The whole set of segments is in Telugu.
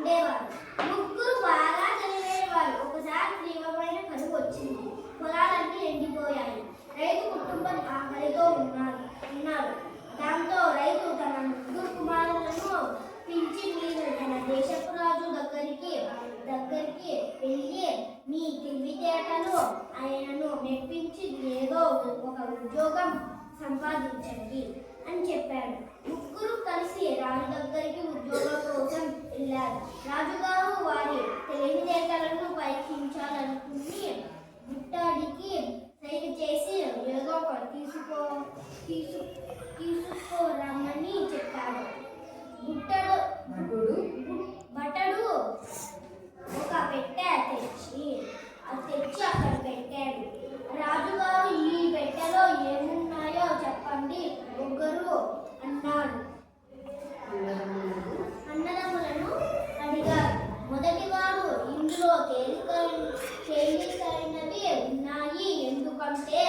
ఉండేవారు. ముగ్గురు బాగా చదివేవారు. ఒకసారి తీవ్రమైన కరువు వచ్చింది. పొలాలన్నీ ఎండిపోయాయి. రైతు కుటుంబం ఆకలితో ఉన్నారు. దాంతో రైతు తన ముగ్గురు కుమారులను పిలిచి మీరు తన దేశపు రాజు దగ్గరికి వెళ్ళి మీ తెలివితేటలు ఆయనను మెప్పించి ఏదో ఒక ఉద్యోగం సంపాదించండి అని చెప్పాడు. ముగ్గురు కలిసి రాజు దగ్గరికి ఉద్యోగం కోసం వెళ్ళారు. రాజుగారు వారి తెలివితేటలను పరీక్షించాలనుకుని బుట్టాడికి సైగ చేసి ఏదో తీసుకోరమ్మని చెప్పాడు. బట్టడు ఒక పెట్టె తెచ్చి అక్కడ పెట్టాడు. రాజుగారు ఈ పెట్టెలో ఏమున్నాయో చెప్పండి ముగ్గురు అన్నాడు. అన్నదమ్ములను అడిగారు. మొదటివాడు ఇందులో తేలికైనవి ఉన్నాయి, ఎందుకంటే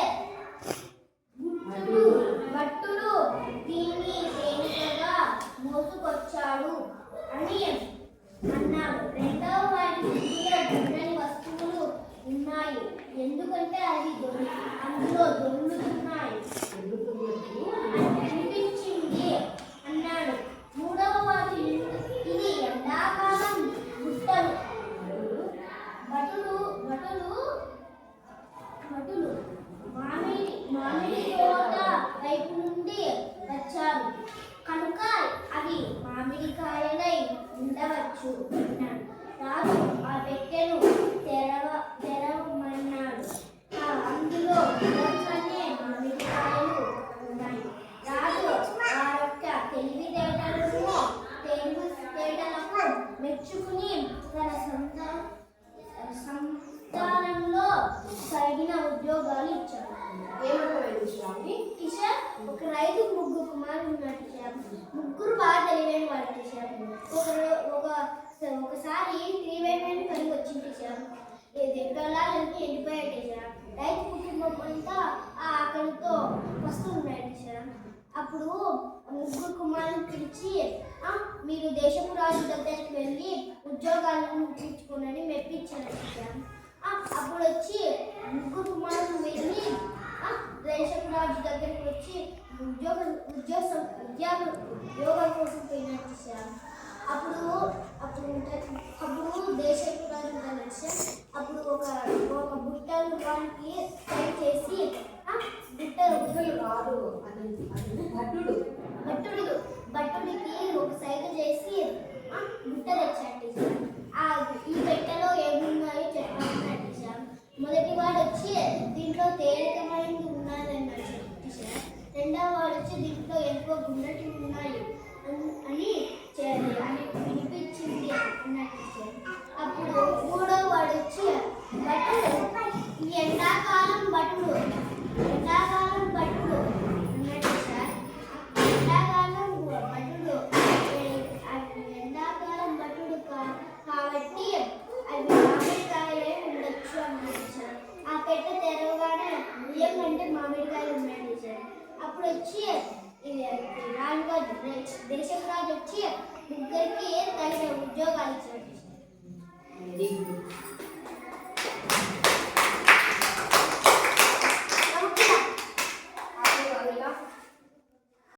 భట్టుడు దీన్ని తేలికగా మోసుకొచ్చాడు అని అన్నాడు. రెండవ వాడి ఇందులో వస్తువులు ఉన్నాయి, ఎందుకంటే అందులో దొరుకుతున్నాయి అనిపించింది అన్నాడు. మూడవ వాడి ఇది ఎండాకాలం బుట్టలు. భటులు మామిడి తోట వైపు నుండి వచ్చారు కనుక అవి మామిడికాయలై ఉండవచ్చు అన్నాడు. రాజు ఆ పెట్టెను తెరవమన్నాడు. అందులో మామిడికాయలు ఉన్నాయి. రాజు ఆ యొక్క తెలివితేటలకు మెచ్చుకుని తన సంతానంలో తగిన ఉద్యోగాలు ఇచ్చాడు. టీచర్, ఒక రైతు ముగ్గురు కుమారులు ఉన్నారు టీచర్. ముగ్గురు బాగా తెలివైన వాడు టీచర్. ఒకసారి తీవ్రమైన కరువు వచ్చింది టీచర్. పొలాలన్నీ ఎండిపోయాయి టీచర్. రైతు కుటుంబం అంతా ఆ ఆకలితో వస్తున్నాయి టీచర్. అప్పుడు ముగ్గురు కుమారులను పిలిచి మీరు దేశపు రాజు దగ్గరికి వెళ్ళి ఉద్యోగాలను తీర్చుకుని మెప్పించారు టీచర్. అప్పుడు వచ్చి ముగ్గురు కుమారులు వెళ్ళి దేశపు రాజు దగ్గరికి వచ్చి ఉద్యోగం కోసం పోయినారు టీచర్. అప్పుడు దేశపు రాజు కలిసి అప్పుడు ఒక బుట్టలు వానికి ట్రై చేసి భట్టుడికి ఒక సైగ చేసి బుట్ట తెచ్చాడు టీచర్. ఈ పెట్టెలో ఏమున్నాయో చెప్పాలన్నాడు టీచర్. మొదటి వాడు వచ్చి దీంట్లో తేలికమైనది ఉన్నదన్నాడు టీచర్. రెండవ వాడు వచ్చి దీంట్లో ఎక్కువ గుండెటి ఉన్నాయి అని వినిపించింది అన్నాడు టీచర్. అప్పుడు మూడవ వాడు వచ్చి ఎండాకాలం భటుడు అన్నాడు టీచర్. ఎండాకాలం భటుడు కాబట్టి అవి మామిడికాయలే ఉండొచ్చు అన్నాడు టీచర్. ఆ పెట్టె తెరవగానే ఏమంటే మామిడికాయలు ఉన్నాయి టీచర్. అప్పుడు వచ్చి రాజుగారు దేశపు రాజు వచ్చి ముగ్గురికి తగిన ఉద్యోగాలు ఇచ్చాడు టీచర్.